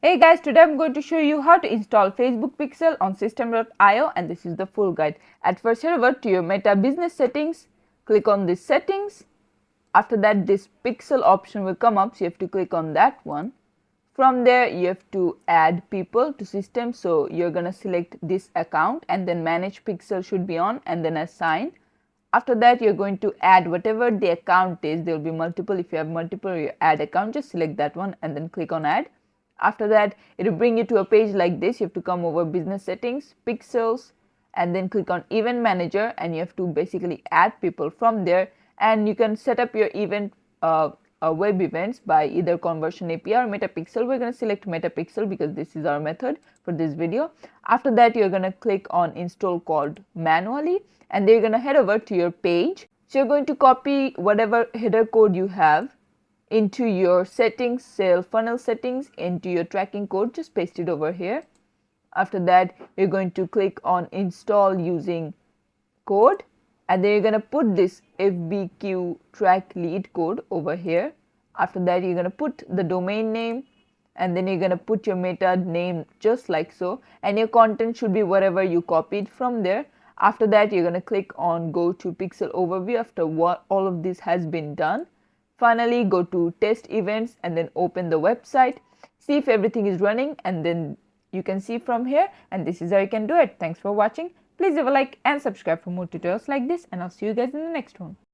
Hey guys, today I'm going to show you how to install Facebook Pixel on System.io, and this is the full guide. At first, head over to your Meta business settings, click on this settings. After that, this Pixel option will come up, so you have to click on that one. From there, you have to add people to system, so you're gonna select this account and then manage Pixel should be on and then assign. After that, you're going to add whatever the account is. There will be multiple. If you have multiple, you add account, just select that one and then click on add. After that, it will bring you to a page like this. You have to come over business settings, pixels, and then click on event manager, and you have to basically add people from there. And you can set up your event web events by either conversion API or Metapixel. We're going to select Metapixel because this is our method for this video. After that, you're going to click on install code manually, and then you're going to head over to your page. So you're going to copy whatever header code you have into your settings, sales funnel settings, into your tracking code, just paste it over here. After that, you're going to click on install using code, and then you're going to put this FBQ track lead code over here. After that, you're going to put the domain name, and then you're going to put your meta name just like so, and your content should be whatever you copied from there. After that, you're going to click on go to pixel overview after what all of this has been done. Finally, go to test events and then open the website, see if everything is running, and then you can see from here, and this is how you can do it. Thanks for watching. Please leave a like and subscribe for more tutorials like this, and I'll see you guys in the next one.